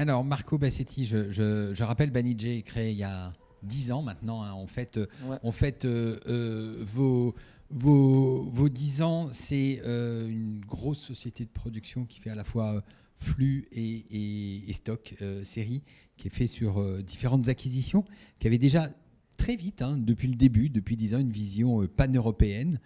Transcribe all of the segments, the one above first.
Alors, Marco Bassetti, je rappelle, Banijay est créé il y a 10 ans maintenant. Hein. En fait, vos 10 ans, c'est une grosse société de production qui fait à la fois flux et stock, série, qui est fait sur différentes acquisitions, qui avait déjà très vite, hein, depuis le début, depuis 10 ans, une vision pan-européenne.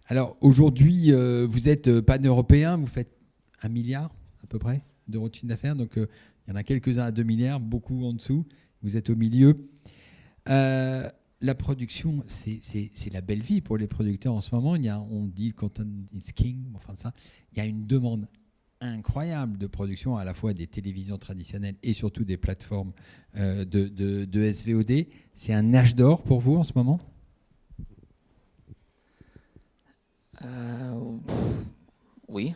Alors, aujourd'hui, vous êtes pan-européen, vous faites 1 milliard à peu près d'euros de chiffre d'affaires. Donc, il y en a quelques-uns à 2 milliards, beaucoup en dessous. Vous êtes au milieu. La production, c'est la belle vie pour les producteurs en ce moment. On dit content is king, enfin ça. Il y a une demande incroyable de production, à la fois des télévisions traditionnelles et surtout des plateformes de SVOD. C'est un âge d'or pour vous en ce moment ? Oui,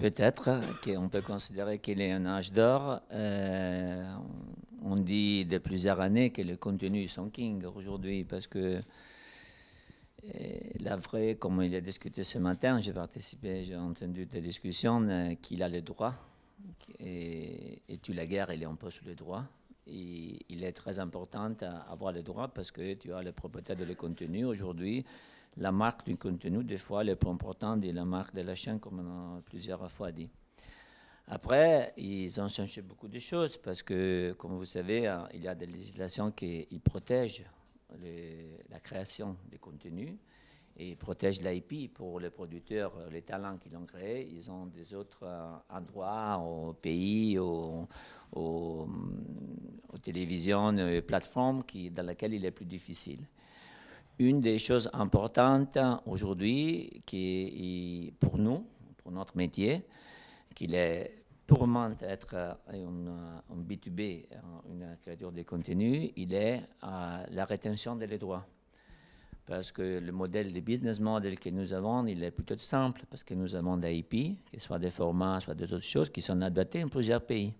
peut-être qu'on peut considérer qu'il est un âge d'or. On dit de plusieurs années que les contenus sont king aujourd'hui parce que la vraie, comme il a discuté ce matin, j'ai participé, j'ai entendu des discussions, qu'il a le droit et tue la guerre, il est un peu sous le droit. Et il est très important d'avoir le droit parce que tu as le propriétaire de le contenu aujourd'hui. La marque du contenu, des fois, elle est plus importante que la marque de la chaîne, comme on a plusieurs fois dit. Après, ils ont changé beaucoup de choses parce que, comme vous savez, il y a des législations qui protègent la création des contenus et protègent l'IP pour les producteurs, les talents qu'ils ont créés. Ils ont des autres endroits au pays, aux télévisions, plateformes dans lesquelles il est plus difficile. Une des choses importantes aujourd'hui, qui est pour nous, pour notre métier, qu'il est purement être un B2B, une créature de contenu, il est la rétention des droits. Parce que le modèle de business model que nous avons, il est plutôt simple, parce que nous avons des IP, que ce soit des formats, soit des autres choses, qui sont adaptés en plusieurs pays.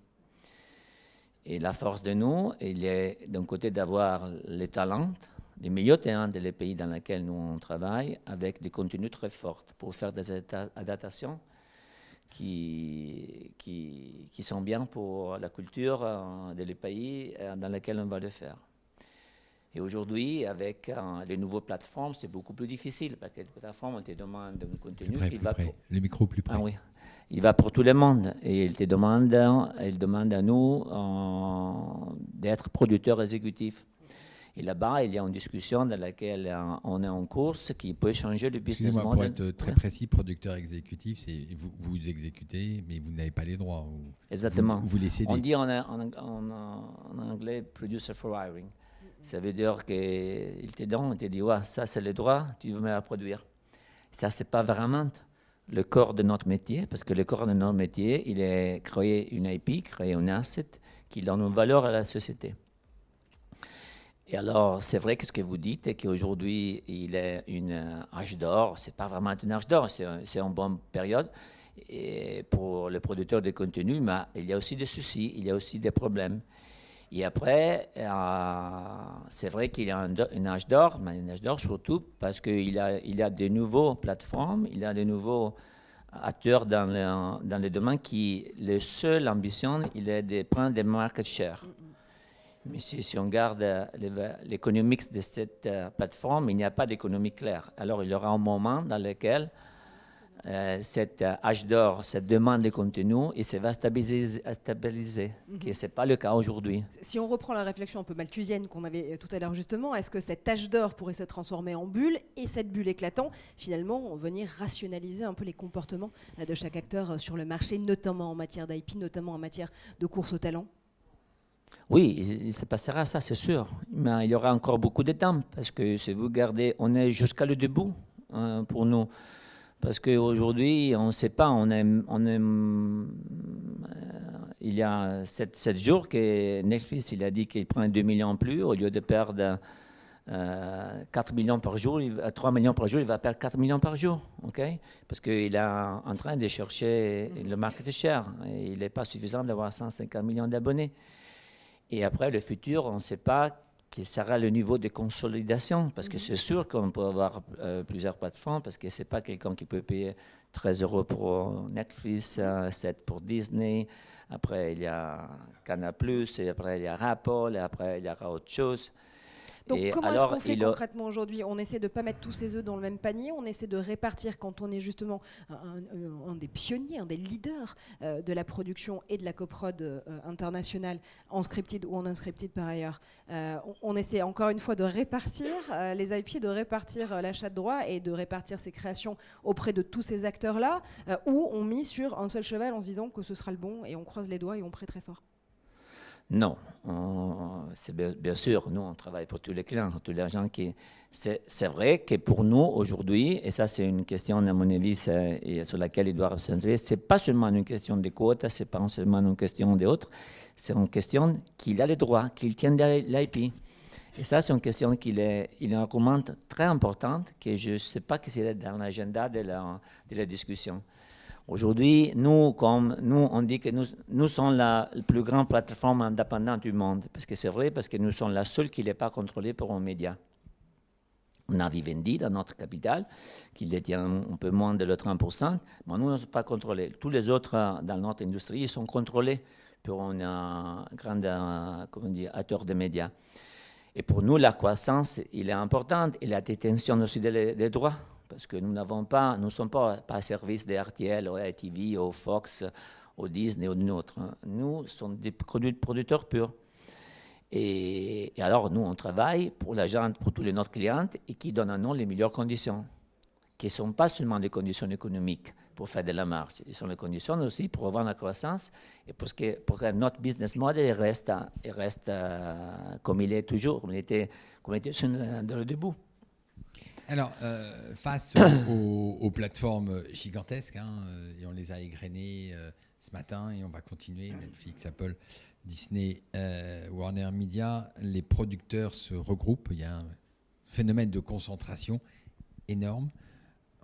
Et la force de nous, il est d'un côté d'avoir les talents, les meilleurs talents des pays dans lesquels nous on travaille, avec des contenus très forts pour faire des adaptations qui sont bien pour la culture des pays dans lesquels on va le faire. Et aujourd'hui, avec les nouvelles plateformes, c'est beaucoup plus difficile parce que les plateformes, on te demande un contenu qui va pour... Le micro plus près. Ah oui. Il va pour tout le monde et il demande à nous d'être producteurs exécutifs. Et là-bas, il y a une discussion dans laquelle on est en course qui peut changer le business model. Pour être très précis, producteur exécutif, c'est vous exécutez, mais vous n'avez pas les droits. Exactement. Vous les cédez. On dit en anglais « producer for hiring ». Ça veut dire qu'il te donne, il te dit « ouais, ça c'est le droit, tu veux me la produire ». Ça, c'est pas vraiment le corps de notre métier, parce que le corps de notre métier, il est créer une IP, créer un asset qui donne une valeur à la société. Et alors, c'est vrai que ce que vous dites est qu'aujourd'hui, il est un âge d'or. Ce n'est pas vraiment un âge d'or, c'est une bonne période et pour les producteurs de contenu, mais il y a aussi des soucis, il y a aussi des problèmes. Et après, c'est vrai qu'il y a un âge d'or, mais un âge d'or surtout parce qu'il y a de nouvelles plateformes, il y a de nouveaux acteurs dans le domaine qui, la seule ambition, il est de prendre des market share. Mais si on regarde l'économie de cette plateforme, il n'y a pas d'économie claire. Alors, il y aura un moment dans lequel cet âge d'or, cette demande de contenu, et ça va stabiliser, ce n'est pas le cas aujourd'hui. Si on reprend la réflexion un peu malthusienne qu'on avait tout à l'heure justement, est-ce que cet âge d'or pourrait se transformer en bulle et cette bulle éclatant, finalement, venir rationaliser un peu les comportements de chaque acteur sur le marché, notamment en matière d'IP, notamment en matière de course au talent ? Oui, il se passera ça, c'est sûr. Mais il y aura encore beaucoup de temps, parce que si vous regardez, on est jusqu'à le debout pour nous. Parce qu'aujourd'hui, on ne sait pas, il y a 7 jours que Netflix il a dit qu'il prend 2 millions en plus, au lieu de perdre 4 millions par jour, 3 millions par jour, il va perdre 4 millions par jour. Okay? Parce qu'il est en train de chercher le market share. Et il n'est pas suffisant d'avoir 150 millions d'abonnés. Et après, le futur, on ne sait pas quel sera le niveau de consolidation, parce que c'est sûr qu'on peut avoir plusieurs plateformes, parce que ce n'est pas quelqu'un qui peut payer 13 € pour Netflix, 7 pour Disney, après il y a Canal+, et après il y a Apple, et après il y aura autre chose. Donc Et comment est-ce alors, qu'on fait concrètement aujourd'hui? On essaie de ne pas mettre tous ses œufs dans le même panier, on essaie de répartir quand on est justement un des pionniers, un des leaders de la production et de la coprod internationale, en scripted ou en unscripted par ailleurs. On essaie encore une fois de répartir les IP, de répartir l'achat de droits et de répartir ses créations auprès de tous ces acteurs-là, ou on mise sur un seul cheval en se disant que ce sera le bon et on croise les doigts et on prie très fort. Non, c'est bien sûr, nous on travaille pour tous les clients, tous les gens qui... C'est vrai que pour nous aujourd'hui, et ça c'est une question à mon avis et sur laquelle il doit se centrer, c'est pas seulement une question des quotas, c'est pas seulement une question d'autres, c'est une question qu'il a les droits, qu'il tient l'IP. Et ça c'est une question il est une argument très importante que je ne sais pas que c'est dans l'agenda de la discussion. Aujourd'hui, nous, on dit que nous sommes la plus grande plateforme indépendante du monde. Parce que c'est vrai, parce que nous sommes la seule qui n'est pas contrôlée par un média. On a Vivendi dans notre capitale, qui détient un peu moins de 30%, mais nous ne sommes pas contrôlés. Tous les autres dans notre industrie, ils sont contrôlés par un grand acteur de médias. Et pour nous, la croissance, il est importante, et la détention aussi des droits. Parce que nous ne sommes pas à service de RTL, ou ITV, ou Fox, ou Disney, ou d'autres. Nous sommes des producteurs purs. Et alors, nous, on travaille pour pour tous les notre clients et qui donnent à nous les meilleures conditions, qui ne sont pas seulement des conditions économiques pour faire de la marge, ce sont les conditions aussi pour avoir la croissance et pour que notre business model reste comme il est toujours, comme il était dans le début. Alors, face aux plateformes gigantesques, et on les a égrenées ce matin et on va continuer, Netflix, Apple, Disney, Warner Media, les producteurs se regroupent, il y a un phénomène de concentration énorme.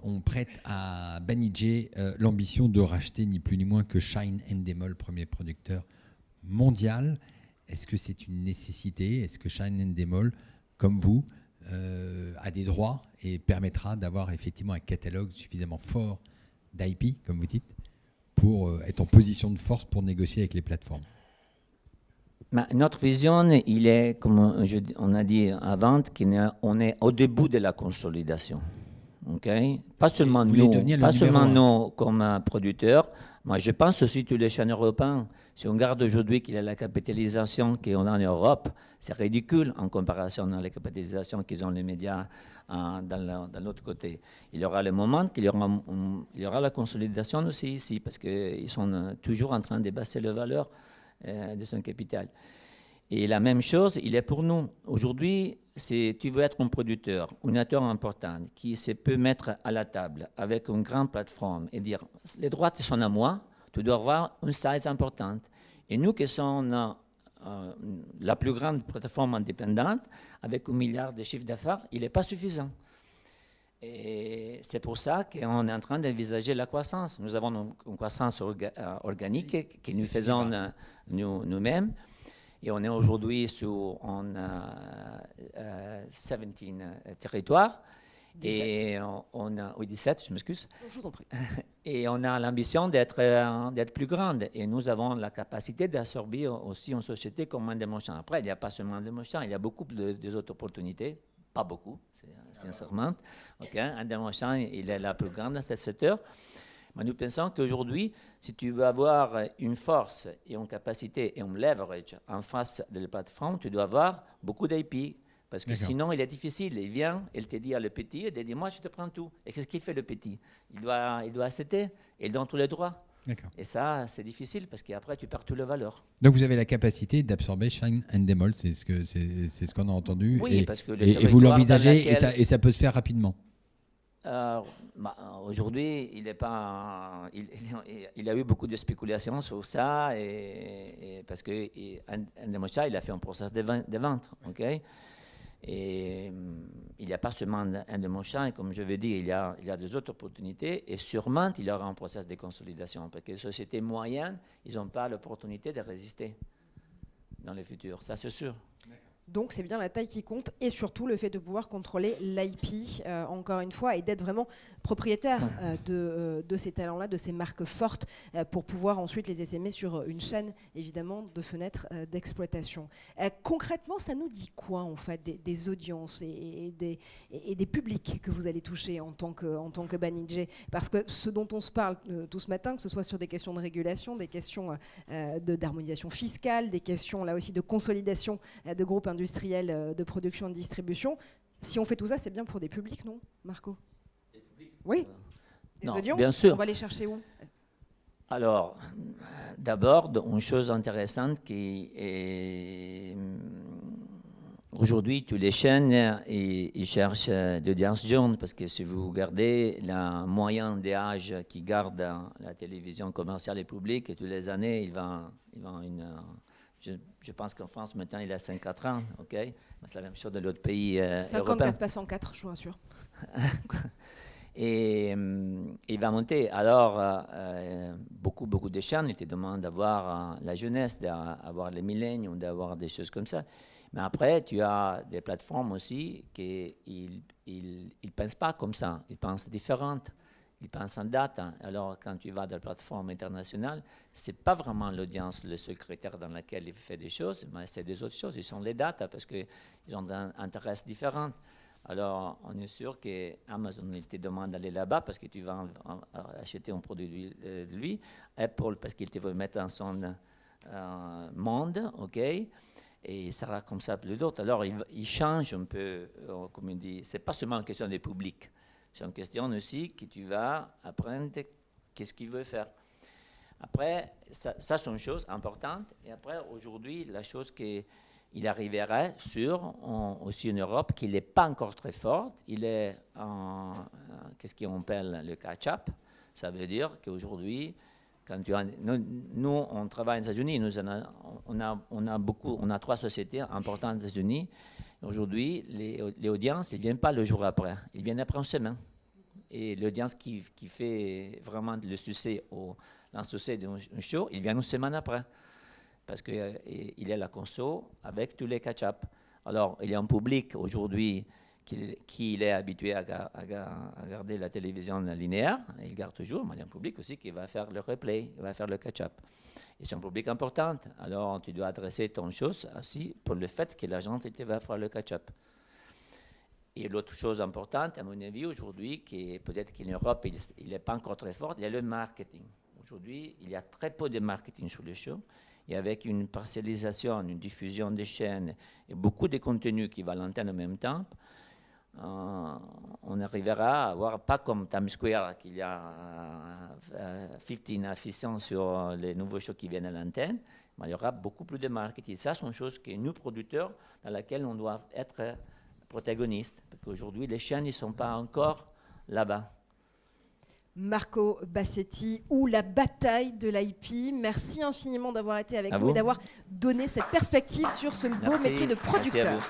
On prête à Banijay l'ambition de racheter ni plus ni moins que Shine & Endemol, premier producteur mondial. Est-ce que c'est une nécessité? Est-ce que Shine & Endemol, comme vous, a des droits et permettra d'avoir effectivement un catalogue suffisamment fort d'IP, comme vous dites, pour être en position de force pour négocier avec les plateformes? Notre vision, il est, comme on a dit avant, qu'on est au début de la consolidation. Okay? Pas seulement nous comme producteurs, mais je pense aussi tous les chaînes européens. Si on regarde aujourd'hui qu'il y a la capitalisation qu'on a en Europe, c'est ridicule en comparaison à la capitalisation qu'ils ont les médias dans l'autre côté. Il y aura le moment qu'il y aura la consolidation aussi ici, parce qu'ils sont toujours en train de baisser les valeurs de son capital. Et la même chose, il est pour nous. Aujourd'hui, si tu veux être un producteur, un acteur important, qui se peut mettre à la table avec une grande plateforme et dire « les droits sont à moi », tu dois avoir une size importante. Et nous qui sommes la plus grande plateforme indépendante, avec 1 milliard de chiffre d'affaires, il n'est pas suffisant. Et c'est pour ça qu'on est en train d'envisager la croissance. Nous avons une croissance organique que nous faisons nous-mêmes. Et on est aujourd'hui sur 17 territoires. 17. Et oui, 17, je m'excuse. Je vous en prie. Et on a l'ambition d'être plus grande. Et nous avons la capacité d'absorber aussi une société comme Endemol. Après, il n'y a pas seulement Endemol, il y a beaucoup d'autres opportunités. Pas beaucoup, sincèrement. Endemol, il est la plus grande dans ce secteur. Mais nous pensons qu'aujourd'hui, si tu veux avoir une force et une capacité et un leverage en face de la plateforme, tu dois avoir beaucoup d'IP. Parce que sinon, il est difficile. Il vient, il te dit à le petit, il te dit, moi, je te prends tout. Et qu'est-ce qu'il fait le petit? Il doit accepter, il donne tous les droits. Et ça, c'est difficile parce qu'après, tu perds toutes les valeurs. Donc, vous avez la capacité d'absorber Shine & Endemol, c'est ce qu'on a entendu. Oui, parce que et vous l'envisagez et ça peut se faire rapidement. Aujourd'hui, il a eu beaucoup de spéculations sur ça, parce que Endemol, il a fait un processus de vente. Et il n'y a pas seulement Endemol, comme je veux dire, il y a des autres opportunités, et sûrement il y aura un processus de consolidation, parce que les sociétés moyennes, ils n'ont pas l'opportunité de résister dans le futur, ça c'est sûr. Donc c'est bien la taille qui compte et surtout le fait de pouvoir contrôler l'IP, encore une fois, et d'être vraiment propriétaire de ces talents-là, de ces marques fortes, pour pouvoir ensuite les essaimer sur une chaîne, évidemment, de fenêtres d'exploitation. Concrètement, ça nous dit quoi, en fait, des audiences et des publics que vous allez toucher en tant que Banijay? Parce que ce dont on se parle tout ce matin, que ce soit sur des questions de régulation, des questions d'harmonisation fiscale, des questions là aussi de consolidation de groupes industriels de production et de distribution. Si on fait tout ça, c'est bien pour des publics, non, Marco? Des publics? Oui. Des audiences, bien sûr. On va les chercher où? Alors, d'abord, une chose intéressante qui est... Aujourd'hui, toutes les chaînes ils cherchent d'audience jeune parce que si vous regardez la moyenne d'âge qui garde la télévision commerciale et publique, toutes les années, il va je pense qu'en France, maintenant, il a 54 ans, ok? C'est la même chose dans l'autre pays 54, européens. pas 104, je vous rassure. Et il va monter. Alors, beaucoup de chaînes, ils te demandent d'avoir la jeunesse, d'avoir les milléniaux, d'avoir des choses comme ça. Mais après, tu as des plateformes aussi qui ne pensent pas comme ça. Ils pensent différentes. Ils pensent en date. Alors, quand tu vas dans la plateforme internationale, ce n'est pas vraiment l'audience le seul critère dans lequel il fait des choses, mais c'est des autres choses. Ils sont les dates parce qu'ils ont un intérêt différent. Alors, on est sûr qu'Amazon, il te demande d'aller là-bas parce que tu vas acheter un produit de lui. Apple, parce qu'il te veut mettre dans son monde, ok? Et ça sera comme ça plus d'autres. Alors, il change un peu, comme on dit. Ce n'est pas seulement une question de public. C'est une question aussi que tu vas apprendre qu'est-ce qu'il veut faire. Après, ça c'est une chose importante. Et après, aujourd'hui, la chose qu'il arriverait aussi en Europe, qu'il n'est pas encore très fort, il est en, qu'est-ce qu'on appelle le catch-up. Ça veut dire qu'aujourd'hui, quand nous, on travaille aux États-Unis, on a 3 sociétés importantes aux États-Unis. Aujourd'hui, les audiences, ils ne viennent pas le jour après, ils viennent après une semaine. Et l'audience qui fait vraiment le succès d'un show, il vient une semaine après. Parce qu'il est à la console avec tous les catch-up. Alors, il y a un public aujourd'hui qui est habitué à regarder la télévision linéaire, il garde toujours, mais il y a un public aussi qui va faire le replay, il va faire le catch-up. Et c'est un public important. Alors, tu dois adresser ton chose aussi pour le fait que la gente va faire le catch-up. Et l'autre chose importante, à mon avis, aujourd'hui, qui peut-être qu'en Europe, il n'est pas encore très fort, il y a le marketing. Aujourd'hui, il y a très peu de marketing sur les shows. Et avec une partialisation, une diffusion des chaînes et beaucoup de contenus qui vont à l'antenne en même temps, on arrivera à avoir, pas comme Times Square, qu'il y a 15 affichants sur les nouveaux shows qui viennent à l'antenne, mais il y aura beaucoup plus de marketing. Ça, c'est une chose que nous, producteurs, dans laquelle on doit être protagonistes, parce qu'aujourd'hui, les chaînes ne sont pas encore là-bas. Marco Bassetti, ou la bataille de l'IP. Merci infiniment d'avoir été avec nous et d'avoir donné cette perspective sur ce beau métier de producteur.